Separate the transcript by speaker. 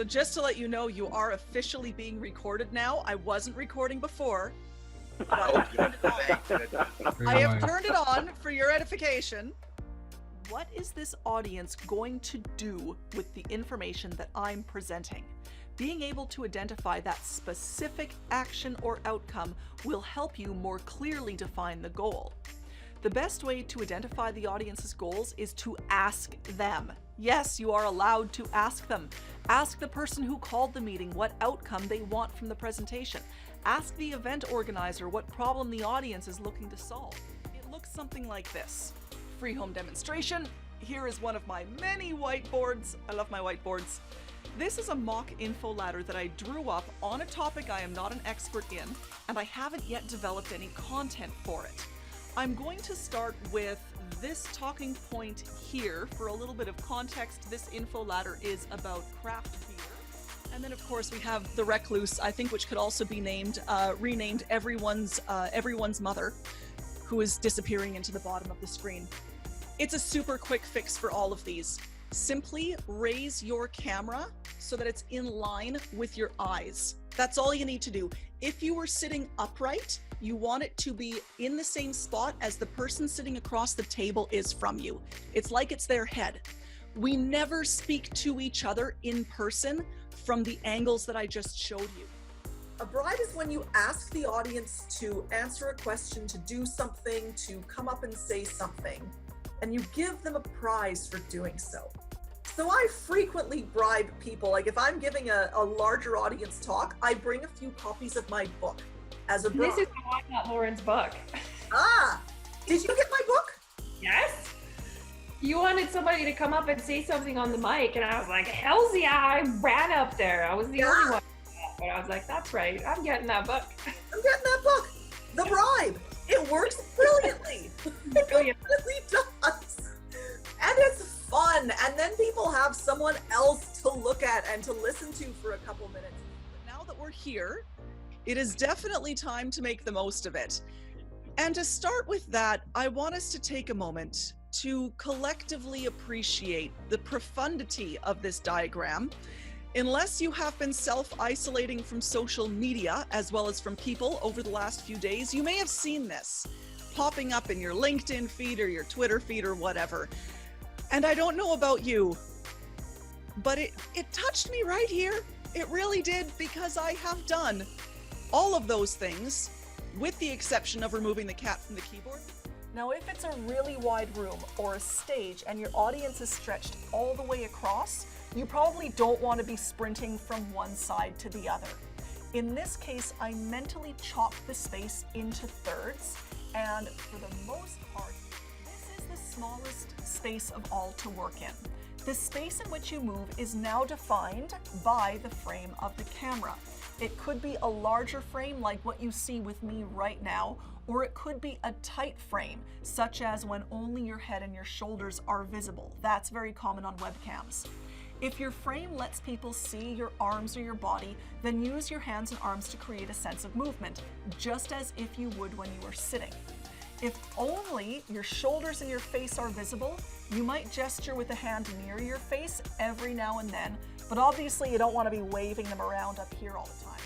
Speaker 1: So just to let you know, you are officially being recorded now. I wasn't recording before, but I have turned it on for your edification. What is this audience going to do with the information that I'm presenting? Being able to identify that specific action or outcome will help you more clearly define the goal. The best way to identify the audience's goals is to ask them. Yes, you are allowed to ask them. Ask the person who called the meeting what outcome they want from the presentation. Ask the event organizer what problem the audience is looking to solve. It looks something like this. Free home demonstration. Here is one of my many whiteboards. I love my whiteboards. This is a mock info ladder that I drew up on a topic I am not an expert in, and I haven't yet developed any content for it. I'm going to start with this talking point here for a little bit of context. This info ladder is about craft beer. And then of course we have the recluse, I think, which could also be renamed everyone's mother, who is disappearing into the bottom of the screen. It's a super quick fix for all of these. Simply raise your camera so that it's in line with your eyes. That's all you need to do. If you were sitting upright, you want it to be in the same spot as the person sitting across the table is from you. It's like it's their head. We never speak to each other in person from the angles that I just showed you.
Speaker 2: A bribe is when you ask the audience to answer a question, to do something, to come up and say something, and you give them a prize for doing so. So I frequently bribe people. Like if I'm giving a larger audience talk, I bring a few copies of my book as a bribe.
Speaker 3: This is how I got Lauren's book.
Speaker 2: Ah, did you get my book?
Speaker 3: Yes. You wanted somebody to come up and say something on the mic, and I was like, hell's yeah, I ran up there. I was the only one. But I was like, that's right, I'm getting that book.
Speaker 2: I'm getting that book. The bribe. It works brilliantly. It really does. And it's fun. And then people have someone else to look at and to listen to for a couple minutes.
Speaker 1: But now that we're here, it is definitely time to make the most of it. And to start with that, I want us to take a moment to collectively appreciate the profundity of this diagram. Unless you have been self-isolating from social media as well as from people over the last few days, you may have seen this popping up in your LinkedIn feed or your Twitter feed or whatever. And I don't know about you, but it touched me right here. It really did, because I have done all of those things, with the exception of removing the cat from the keyboard. Now, if it's a really wide room or a stage and your audience is stretched all the way across, you probably don't want to be sprinting from one side to the other. In this case, I mentally chopped the space into thirds, and for the most part, this is the smallest space of all to work in. The space in which you move is now defined by the frame of the camera. It could be a larger frame like what you see with me right now, or it could be a tight frame, such as when only your head and your shoulders are visible. That's very common on webcams. If your frame lets people see your arms or your body, then use your hands and arms to create a sense of movement, just as if you would when you were sitting. If only your shoulders and your face are visible, you might gesture with a hand near your face every now and then, but obviously you don't want to be waving them around up here all the time.